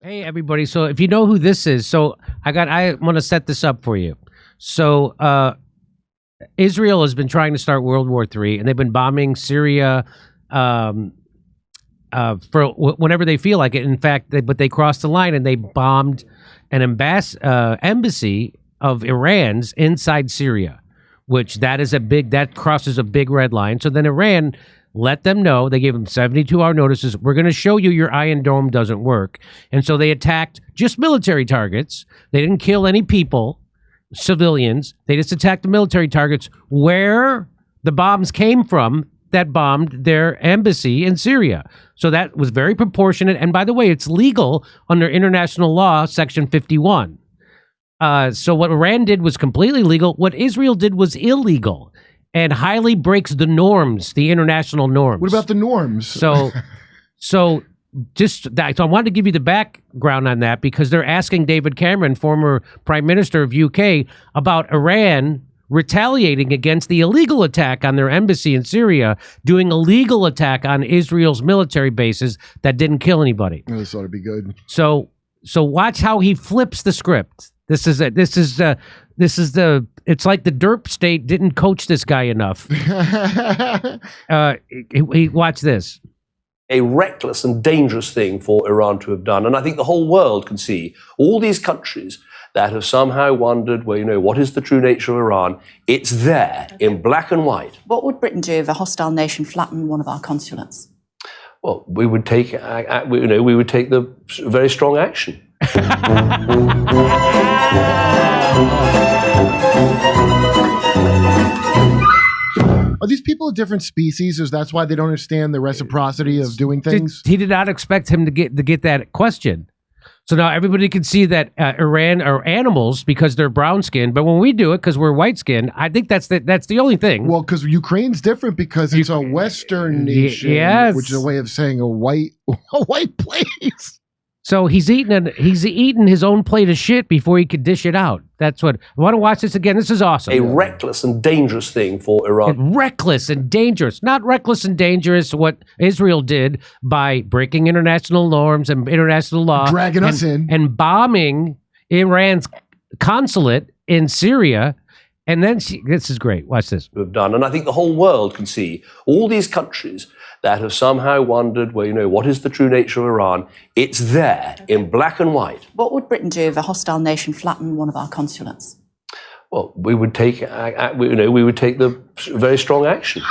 Hey everybody! So if you know who this is, so I want to set this up for you. So Israel has been trying to start World War III, and they've been bombing Syria for whenever they feel like it. In fact, but they crossed the line and they bombed an embassy of Iran's inside Syria, which that crosses a big red line. So then Iran let them know. They gave them 72-hour notices. We're going to show you your Iron Dome doesn't work. And so they attacked just military targets. They didn't kill any people, civilians. They just attacked the military targets where the bombs came from that bombed their embassy in Syria. So that was very proportionate. And by the way, it's legal under international law, Section 51. So what Iran did was completely legal. What Israel did was illegal and highly breaks the norms, the international norms. What about the norms? So I wanted to give you the background on that because they're asking David Cameron, former Prime Minister of UK, about Iran retaliating against the illegal attack on their embassy in Syria, doing a legal attack on Israel's military bases that didn't kill anybody. This ought to be good. So watch how he flips the script. It's like the derp state didn't coach this guy enough. Watch this. A reckless and dangerous thing for Iran to have done. And I think the whole world can see all these countries that have somehow wondered, well, what is the true nature of Iran? It's there in black and white. What would Britain do if a hostile nation flattened one of our consulates? Well, we would take the very strong action. Are these people a different species? Is that's why they don't understand the reciprocity of doing things? He did not expect him to get that question. So now everybody can see that Iran are animals because they're brown skinned, but when we do it because we're white skinned, I think that's the only thing. Well, because Ukraine's different because it's a Western nation, yes, which is a way of saying a white place. So he's eaten his own plate of shit before he could dish it out. That's what I want to watch this again. This is awesome. A reckless and dangerous thing for Iran. Reckless and dangerous, not reckless and dangerous. What Israel did by breaking international norms and international law, dragging us in and bombing Iran's consulate in Syria. And then this is great. Watch this. Have done, and I think the whole world can see all these countries that have somehow wondered, well, what is the true nature of Iran? It's there in black and white. What would Britain do if a hostile nation flattened one of our consulates? Well, we would take the very strong action.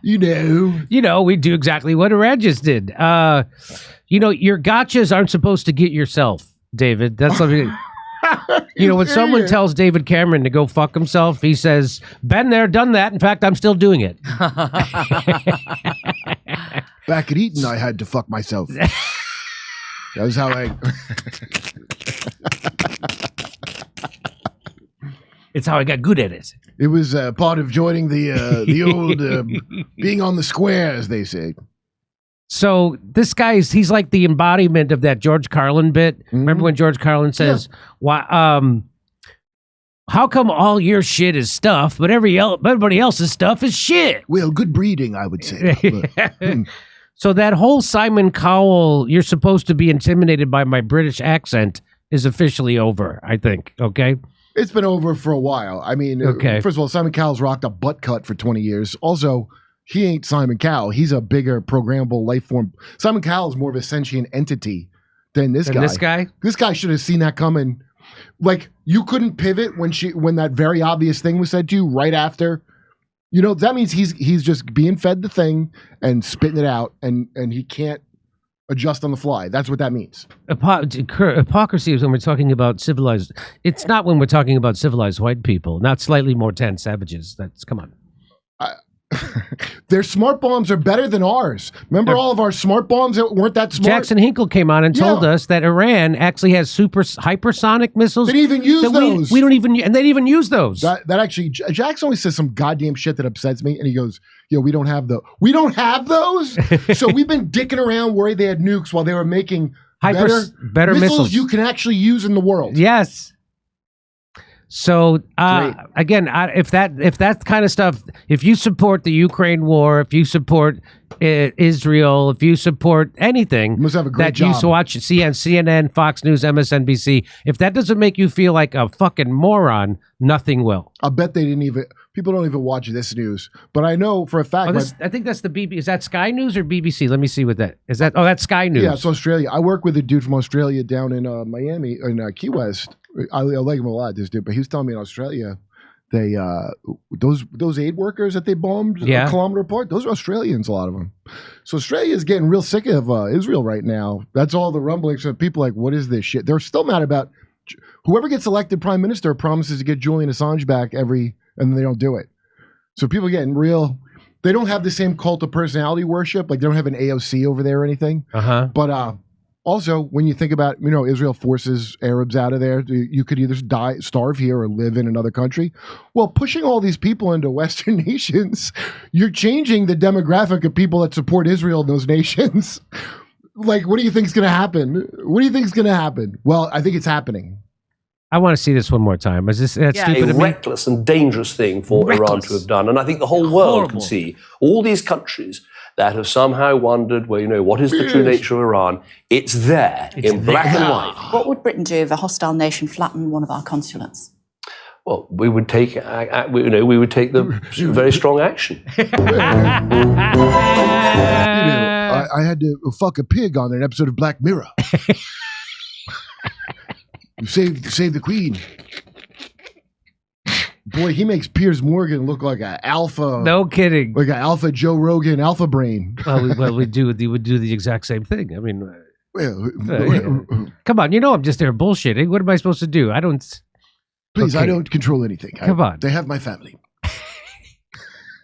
We do exactly what Iran just did. Your gotchas aren't supposed to get yourself, David. That's something. When someone tells David Cameron to go fuck himself, he says, been there, done that. In fact, I'm still doing it. Back at Eton, I had to fuck myself. That was how It's how I got good at it. It was part of joining the old being on the square, as they say. So this he's like the embodiment of that George Carlin bit. Mm-hmm. Remember when George Carlin says, "Why? How come all your shit is stuff, but everybody else's stuff is shit?" Well, good breeding, I would say. So that whole Simon Cowell, you're supposed to be intimidated by my British accent, is officially over, I think. Okay. It's been over for a while. I mean, first of all, Simon Cowell's rocked a butt cut for 20 years. Also, he ain't Simon Cowell. He's a bigger programmable life form. Simon Cowell is more of a sentient entity than this guy. This guy should have seen that coming. Like, you couldn't pivot when that very obvious thing was said to you right after. That means he's just being fed the thing and spitting it out, and he can't adjust on the fly. That's what that means. Hypocrisy is when we're talking about civilized. It's not when we're talking about civilized white people, not slightly more tense savages. Come on. Their smart bombs are better than ours. Remember all of our smart bombs that weren't that smart? Jackson Hinkle came on and told us that Iran actually has hypersonic missiles. They didn't even use those. We don't even, and they didn't even use those. That actually, Jackson always says some goddamn shit that upsets me, and he goes, we don't have those. So we've been dicking around worried they had nukes while they were making better missiles you can actually use in the world. Yes. So again, if that kind of stuff, if you support the Ukraine war, if you support Israel, if you support anything you must have a great that job. you watch CNN, Fox News, MSNBC, if that doesn't make you feel like a fucking moron, nothing will. I bet they didn't even. People don't even watch this news, but I know for a fact. I think that's the BBC. Is that Sky News or BBC? Let me see what that is. Oh, that's Sky News. Yeah, it's Australia. I work with a dude from Australia down in Miami, in Key West. I like him a lot, this dude, but he was telling me in Australia, they those aid workers that they bombed a kilometer apart, those are Australians, a lot of them. So Australia is getting real sick of Israel right now. That's all the rumblings of people like, what is this shit? They're still mad about whoever gets elected prime minister promises to get Julian Assange back and they don't do it. So people are getting real. They don't have the same cult of personality worship. Like they don't have an AOC over there or anything. But also, when you think about, Israel forces Arabs out of there, you could either starve here or live in another country. Well, pushing all these people into Western nations, you're changing the demographic of people that support Israel in those nations. Like, what do you think is going to happen? What do you think is going to happen? Well, I think it's happening. I want to see this one more time. Is this stupid? A reckless and dangerous thing for Iran to have done. And I think the whole world can see all these countries that have somehow wondered, well, what is the true nature of Iran? It's there in black and white. What would Britain do if a hostile nation flattened one of our consulates? Well, we would take, we would take the very strong action. I had to fuck a pig on an episode of Black Mirror. Save the Queen. Boy, he makes Piers Morgan look like an alpha. No kidding. Like an alpha Joe Rogan, alpha brain. Well, we would do the exact same thing. I mean, come on, I'm just there bullshitting. What am I supposed to do? I don't. Please, I don't control anything. Come on. They have my family.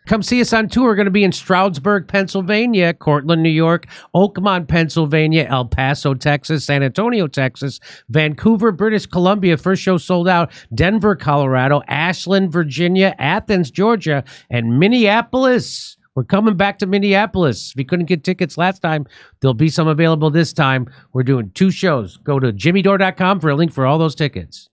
Come see us on tour. We're going to be in Stroudsburg, Pennsylvania, Cortland, New York, Oakmont, Pennsylvania, El Paso, Texas, San Antonio, Texas, Vancouver, British Columbia. First show sold out. Denver, Colorado, Ashland, Virginia, Athens, Georgia, and Minneapolis. We're coming back to Minneapolis. If you couldn't get tickets last time, there'll be some available this time. We're doing 2 shows. Go to jimmydore.com for a link for all those tickets.